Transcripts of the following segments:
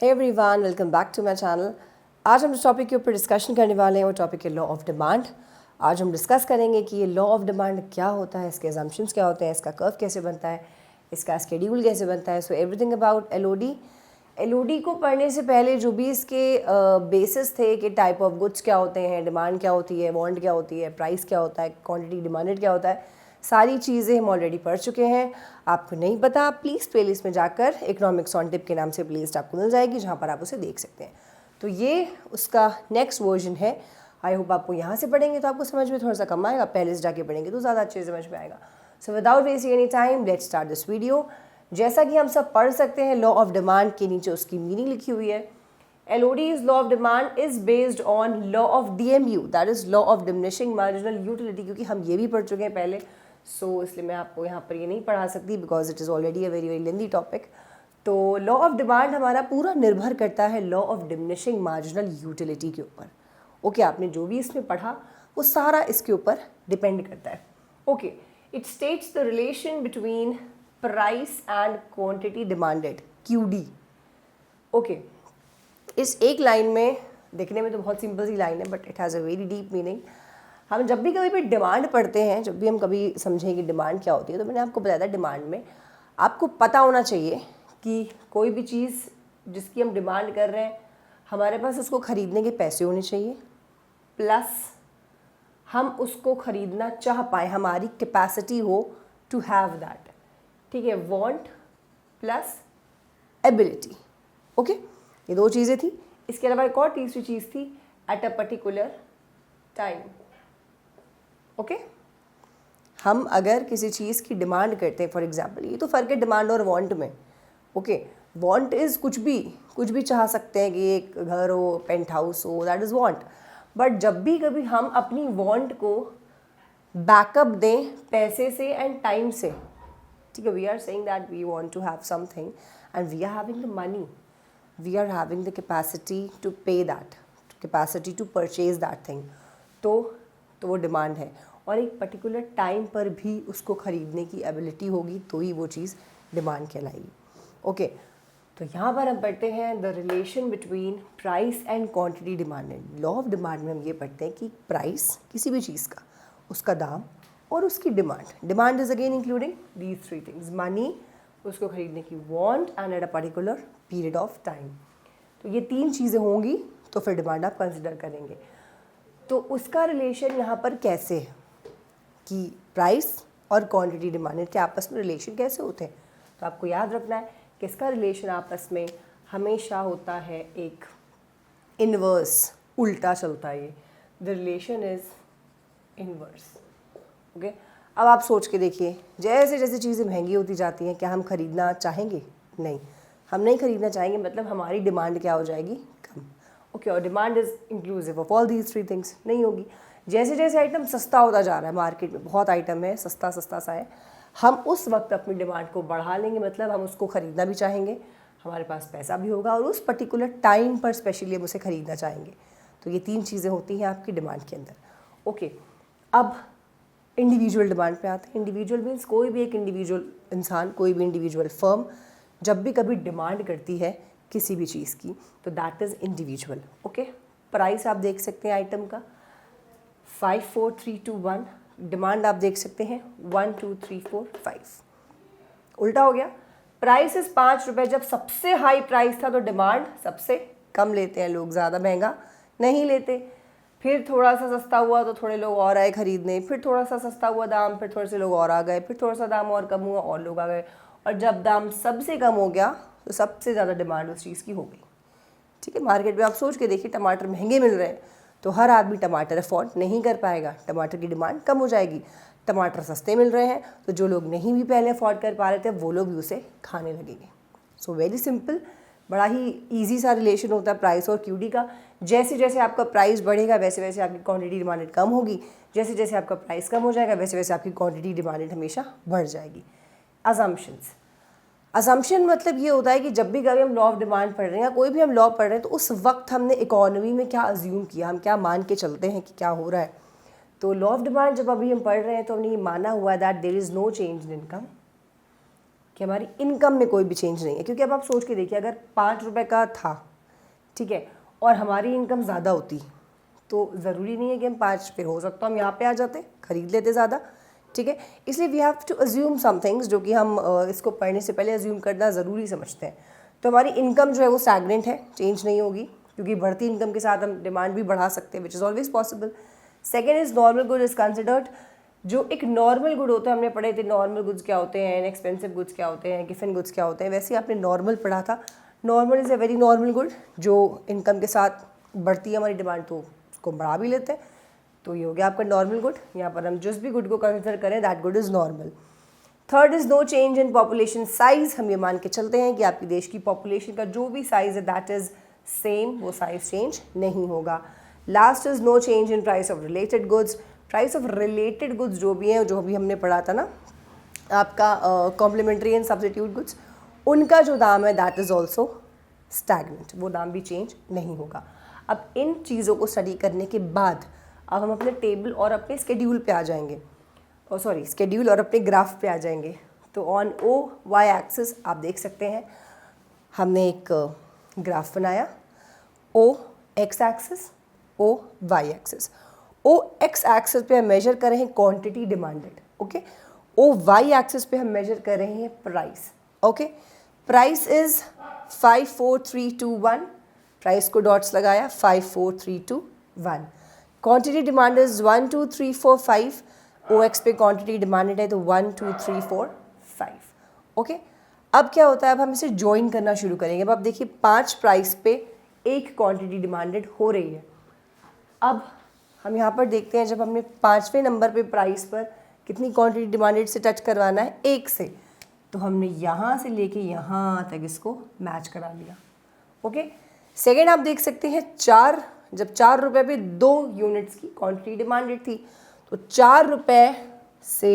Hey everyone, welcome back to my channel. आज हम जिस टॉपिक के ऊपर डिस्कशन करने वाले हैं वो टॉपिक है लॉ ऑफ डिमांड। आज हम डिस्कस करेंगे कि ये लॉ ऑफ डिमांड क्या होता है, इसके अजम्पशंस क्या होते हैं, इसका कर्व कैसे बनता है, इसका स्केड्यूल कैसे बनता है। So everything about Elodie. Elodie को पढ़ने से पहले जो भी इसके बेसिस थे कि टाइप ऑफ गुड्स क्या होते हैं, डिमांड क्या होती है, वांट क्या होती है, प्राइस क्या होता है, क्वांटिटी डिमांडेड क्या होता है, सारी चीज़ें हम ऑलरेडी पढ़ चुके हैं। आपको नहीं पता, प्लीज़ प्लेलिस्ट में जाकर इकोनॉमिक्स ऑन टिप के नाम से प्लेलिस्ट आपको मिल जाएगी, जहाँ पर आप उसे देख सकते हैं। तो ये उसका नेक्स्ट वर्जन है। आई होप आपको यहाँ से पढ़ेंगे तो आपको समझ में थोड़ा सा कम आएगा, पहले से जाके पढ़ेंगे तो ज़्यादा अच्छे से समझ में आएगा। So without wasting any time let's start this video. जैसा कि हम सब पढ़ सकते हैं, लॉ ऑफ डिमांड के नीचे उसकी मीनिंग लिखी हुई है। LOD's law of demand is based on law of DMU, that is law of diminishing marginal utility, क्योंकि हम ये भी पढ़ चुके हैं पहले, सो इसलिए मैं आपको यहाँ पर ये नहीं पढ़ा सकती because it is already a very very lengthy topic. तो लॉ ऑफ डिमांड हमारा पूरा निर्भर करता है law of diminishing marginal utility के ऊपर। ओके, आपने जो भी इसमें पढ़ा वो सारा इसके ऊपर डिपेंड करता है। Okay, it states the relation between price and quantity demanded, QD। Okay, इस एक लाइन में देखने में तो बहुत सिंपल सी लाइन है, but it has a very deep meaning. हम जब भी कभी भी डिमांड पढ़ते हैं, जब भी हम कभी समझें कि डिमांड क्या होती है, तो मैंने आपको बताया था डिमांड में आपको पता होना चाहिए कि कोई भी चीज़ जिसकी हम डिमांड कर रहे हैं, हमारे पास उसको ख़रीदने के पैसे होने चाहिए, प्लस हम उसको ख़रीदना चाह पाए, हमारी कैपेसिटी हो टू हैव दैट। ठीक है, वांट प्लस एबिलिटी। ओके, ये दो चीज़ें थी। इसके अलावा एक और तीसरी चीज़ थी, at a particular time. Okay, हम अगर किसी चीज़ की डिमांड करते हैं, फॉर एग्जांपल, ये तो फ़र्क है डिमांड और वांट में। ओके, वांट इज़ कुछ भी चाह सकते हैं कि एक घर हो, पेंट हाउस हो, दैट इज़ वांट। बट जब भी कभी हम अपनी वांट को बैकअप दें पैसे से एंड टाइम से, ठीक है, we are saying that we want to have something and we are having the money, we are having the capacity to pay that, capacity to purchase that thing, तो वो demand है। और एक particular time पर भी उसको ख़रीदने की एबिलिटी होगी तो ही वो चीज़ डिमांड कहलाएगी। ओके, तो यहाँ पर हम पढ़ते हैं the relation between price and quantity demanded. Law of demand में हम ये पढ़ते हैं कि प्राइस किसी भी चीज़ का, उसका दाम और उसकी demand. Demand is again including these three things, money, उसको ख़रीदने की want and at a particular period of time. तो ये तीन चीज़ें होंगी तो फिर डिमांड आप कंसिडर करेंगे। तो उसका रिलेशन यहाँ पर कैसे है कि प्राइस और क्वांटिटी डिमांडेड के आपस में रिलेशन कैसे होते हैं। तो आपको याद रखना है कि इसका रिलेशन आपस में हमेशा होता है एक इनवर्स, उल्टा चलता है। ये the relation is inverse. Okay, अब आप सोच के देखिए, जैसे जैसे चीज़ें महंगी होती जाती हैं, क्या हम ख़रीदना चाहेंगे? नहीं, हम नहीं ख़रीदना चाहेंगे, मतलब हमारी डिमांड क्या हो जाएगी? कम। ओके, और demand is inclusive of all these three things, नहीं होगी। जैसे जैसे आइटम सस्ता होता जा रहा है, मार्केट में बहुत आइटम है, सस्ता सस्ता सा है, हम उस वक्त अपनी डिमांड को बढ़ा लेंगे, मतलब हम उसको ख़रीदना भी चाहेंगे, हमारे पास पैसा भी होगा और उस पर्टिकुलर टाइम पर स्पेशली हम उसे ख़रीदना चाहेंगे। तो ये तीन चीज़ें होती हैं आपकी डिमांड के अंदर। ओके, अब इंडिविजुअल डिमांड पे आते हैं। इंडिविजुअल मीन्स कोई भी एक इंडिविजुअल इंसान, कोई भी इंडिविजुअल फर्म जब भी कभी डिमांड करती है किसी भी चीज़ की, तो that is individual. Okay, price आप देख सकते हैं आइटम का 5 4 3 2 1, डिमांड आप देख सकते हैं 1 2 3 4 5। उल्टा हो गया, प्राइस इज़ 5 रुपये। जब सबसे हाई प्राइस था तो डिमांड सबसे कम लेते हैं लोग, ज़्यादा महंगा नहीं लेते। फिर थोड़ा सा सस्ता हुआ तो थोड़े लोग और आए ख़रीदने, फिर थोड़ा सा सस्ता हुआ दाम, फिर थोड़े से लोग और आ गए, फिर थोड़ा सा दाम और कम हुआ और लोग आ गए, और जब दाम सबसे कम हो गया तो सबसे ज़्यादा डिमांड उस चीज़ की हो गई। ठीक है, मार्केट में आप सोच के देखिए, टमाटर महंगे मिल रहे हैं तो हर आदमी टमाटर अफोर्ड नहीं कर पाएगा, टमाटर की डिमांड कम हो जाएगी। टमाटर सस्ते मिल रहे हैं तो जो लोग नहीं भी पहले अफोर्ड कर पा रहे थे वो लोग भी उसे खाने लगेंगे। सो वेरी सिंपल, बड़ा ही ईजी सा रिलेशन होता है प्राइस और QD का। जैसे जैसे आपका प्राइस बढ़ेगा वैसे वैसे आपकी क्वांटिटी डिमांडेड कम होगी, जैसे जैसे आपका प्राइस कम हो जाएगा वैसे वैसे आपकी क्वांटिटी डिमांडेड हमेशा बढ़ जाएगी। अजम्पशंस, असम्पशन मतलब ये होता है कि जब भी कभी हम लॉ ऑफ डिमांड पढ़ रहे हैं या कोई भी हम लॉ पढ़ रहे हैं तो उस वक्त हमने इकोनॉमी में क्या अज्यूम किया, हम क्या मान के चलते हैं कि क्या हो रहा है। तो लॉ ऑफ डिमांड जब अभी हम पढ़ रहे हैं तो हमने ये माना हुआ है that there is no change in income, कि हमारी इनकम में कोई भी चेंज नहीं है। क्योंकि अब आप सोच के देखिए, अगर 5 रुपये का था, ठीक है, और हमारी इनकम ज़्यादा होती तो ज़रूरी नहीं है कि हम 5 पे, हो सकता हम यहाँ पे आ जाते, खरीद लेते ज़्यादा, ठीक है। इसलिए we have to assume some things, जो कि हम इसको पढ़ने से पहले अज्यूम करना ज़रूरी समझते हैं। तो हमारी इनकम जो है वो स्टैग्नेंट है, चेंज नहीं होगी, क्योंकि बढ़ती इनकम के साथ हम डिमांड भी बढ़ा सकते हैं, which is always possible. Second is normal good is considered. जो एक नॉर्मल गुड होता है, हमने पढ़े थे नॉर्मल गुड्स क्या होते हैं, इनएक्सपेंसिव गुड्स क्या होते हैं, गिफन गुड्स क्या होते हैं, वैसे ही आपने नॉर्मल पढ़ा था। Normal is a very normal good, जो इनकम के साथ बढ़ती है हमारी डिमांड तो उसको बढ़ा भी लेते हैं, तो ये हो गया आपका नॉर्मल गुड। यहाँ पर हम जिस भी गुड को कंसिडर करें, that good is normal. Third is no change in population size. हम ये मान के चलते हैं कि आपके देश की पॉपुलेशन का जो भी साइज़ है दैट इज़ सेम, वो साइज़ चेंज नहीं होगा। Last is no change in price of related goods. Price of related goods जो भी हैं, जो अभी हमने पढ़ा था ना आपका कॉम्प्लीमेंट्री एंड सब्स्टिट्यूट गुड्स, उनका जो दाम है दैट इज़ ऑल्सो स्टैग्नेंट, वो दाम भी चेंज नहीं होगा। अब इन चीज़ों को स्टडी करने के बाद अब हम अपने टेबल और अपने स्केड्यूल पे आ जाएंगे, स्केड्यूल और अपने ग्राफ पे आ जाएंगे। तो ऑन ओ वाई एक्सिस आप देख सकते हैं, हमने एक ग्राफ बनाया, O X axis, O Y axis. O X axis पे हम मेजर कर रहे हैं quantity demanded, okay. O Y axis पे हम मेजर कर रहे हैं price, okay. Price is 5 4 3 2 1, price को डॉट्स लगाया, 5 4 3 2 1। Quantity demand is 1 2 3 4 5, O X पे क्वांटिटी डिमांडेड है तो 1 2 3 4 5, ओके। अब क्या होता है, अब हम इसे ज्वाइन करना शुरू करेंगे। अब आप देखिए 5 प्राइस पे एक क्वांटिटी डिमांडेड हो रही है। अब हम यहाँ पर देखते हैं, जब हमने 5वें नंबर पे प्राइस पर कितनी क्वांटिटी डिमांडेड से टच करवाना है, 1 से, तो हमने यहाँ से लेके यहाँ तक इसको मैच करा लिया, ओके। सेकेंड आप देख सकते हैं 4, जब 4 रुपये पे 2 यूनिट्स की क्वांटिटी डिमांडेड थी, तो 4 रुपये से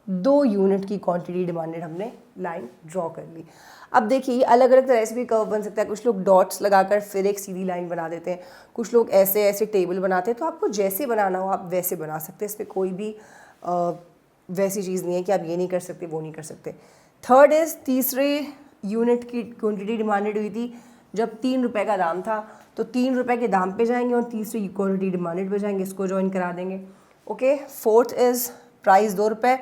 2 यूनिट की क्वांटिटी डिमांडेड हमने लाइन ड्रॉ कर ली। अब देखिए ये अलग अलग तरह से भी कर्व बन सकता है, कुछ लोग डॉट्स लगाकर फिर एक सीधी लाइन बना देते हैं, कुछ लोग ऐसे ऐसे टेबल बनाते हैं, तो आपको जैसे बनाना हो आप वैसे बना सकते हैं, इसमें कोई भी वैसी चीज़ नहीं है कि आप ये नहीं कर सकते वो नहीं कर सकते। थर्ड इज़ तीसरे यूनिट की क्वांटिटी डिमांडेड हुई थी जब 3 रुपये का दाम था, तो 3 रुपये के दाम पे जाएंगे और तीसरी क्वांटिटी डिमांडेड पे जाएंगे, इसको ज्वाइन करा देंगे, ओके। फोर्थ इज़ प्राइस 2 रुपये,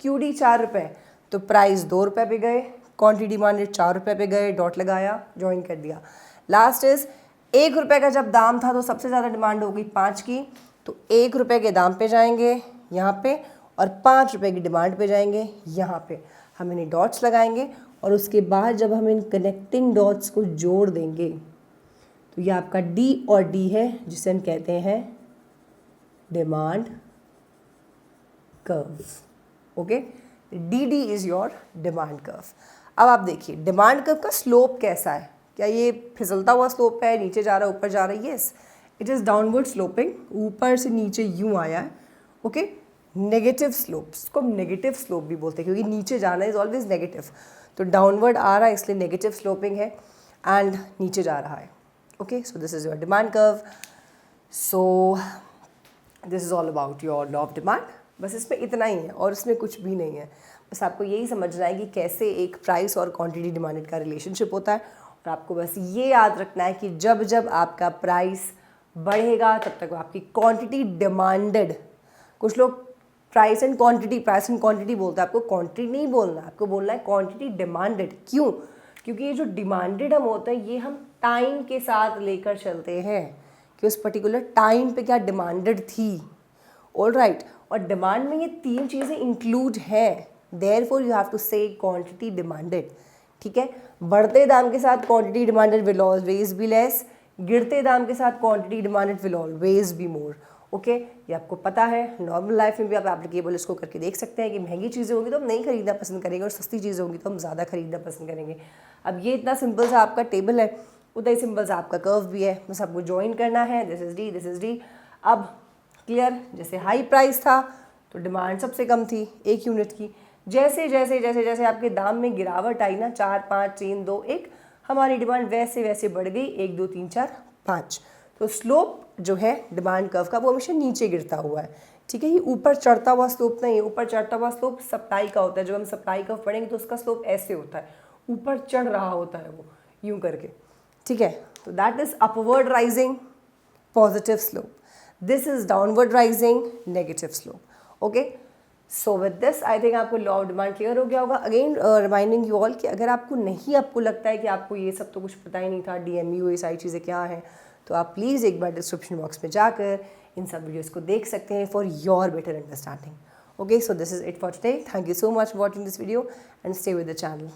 क्यूडी 4 रुपये, तो प्राइस 2 रुपये पे गए, क्वांटिटी डिमांडेड 4 रुपये पे गए, डॉट लगाया, ज्वाइन कर दिया। लास्ट इज़ 1 रुपये का जब दाम था तो सबसे ज़्यादा डिमांड हो गई 5 की, तो 1 रुपये के दाम पे जाएंगे यहाँ पे और 5 रुपये की डिमांड पे जाएंगे यहाँ पे, हम इन्हें डॉट्स लगाएंगे और उसके बाद जब हम इन कनेक्टिंग डॉट्स को जोड़ देंगे तो ये आपका डी और डी है, जिसे हम कहते हैं demand curve, okay. D D is your demand curve. अब आप देखिए डिमांड कर्व का स्लोप कैसा है, क्या ये फिसलता हुआ स्लोप है, नीचे जा रहा है ऊपर जा रहा है? Yes, it is downward sloping, ऊपर से नीचे यूँ आया है, ओके। नेगेटिव स्लोप्स को नेगेटिव स्लोप भी बोलते हैं, क्योंकि नीचे जाना इज़ ऑलवेज नेगेटिव, तो डाउनवर्ड आ रहा है इसलिए नेगेटिव स्लोपिंग है, एंड नीचे जा रहा है, okay. So this is your demand curve. So this is all about your law of demand. बस इसमें इतना ही है और इसमें कुछ भी नहीं है, बस आपको यही समझना है कि कैसे एक प्राइस और क्वांटिटी डिमांडेड का रिलेशनशिप होता है, और आपको बस ये याद रखना है कि जब जब आपका प्राइस बढ़ेगा तब तक आपकी क्वांटिटी डिमांडेड, कुछ लोग प्राइस एंड क्वांटिटी बोलते हैं, आपको क्वांटिटी नहीं बोलना, आपको बोलना है क्वांटिटी डिमांडेड। क्यों? क्योंकि ये जो डिमांडेड हम होता है ये हम टाइम के साथ लेकर चलते हैं कि उस पर्टिकुलर टाइम पे क्या डिमांडेड थी, ऑल राइट। और डिमांड में ये 3 चीज़ें इंक्लूड हैं, देयरफॉर यू हैव टू से क्वांटिटी डिमांडेड, ठीक है। बढ़ते दाम के साथ quantity demanded will always be less, गिरते दाम के साथ quantity demanded will always be more, okay. ये आपको पता है, नॉर्मल लाइफ में भी आप एप्लीकेबल इसको करके देख सकते हैं कि महंगी चीज़ें होंगी तो हम नहीं खरीदना पसंद करेंगे और सस्ती चीज़ें होंगी तो हम ज़्यादा खरीदना पसंद करेंगे। अब ये इतना सिंपल सा आपका टेबल है, उतना ही सिंपल सा आपका कर्व भी है, बस आपको ज्वाइन करना है, this is D, this is D. अब क्लियर, जैसे हाई प्राइस था तो डिमांड सबसे कम थी 1 यूनिट की, जैसे जैसे जैसे जैसे आपके दाम में गिरावट आई ना, 4 5 3 2 1, हमारी डिमांड वैसे वैसे बढ़ गई 1 2 3 4 5। तो स्लोप जो है डिमांड कर्व का वो हमेशा नीचे गिरता हुआ है, ठीक है। ये ऊपर चढ़ता हुआ स्लोप नहीं है, ऊपर चढ़ता हुआ स्लोप सप्ताई का होता है। जब हम सप्ताई का पढ़ेंगे तो उसका स्लोप ऐसे होता है, ऊपर चढ़ रहा होता है वो यूं करके, ठीक है। तो that is upward rising positive slope, this is downward rising negative slope. Okay, so with this I think आपको लॉ ऑफ डिमांड क्लियर हो गया होगा। अगेन रिमाइंडिंग यू ऑल कि अगर आपको नहीं, आपको लगता है कि आपको ये सब तो कुछ पता ही नहीं था, DMU ये सारी चीज़ें क्या हैं, तो आप प्लीज़ एक बार डिस्क्रिप्शन बॉक्स में जाकर इन सब वीडियोज़ को देख सकते हैं for your better understanding. Okay, so this is it for today. Thank you so much for watching this video and stay with the channel.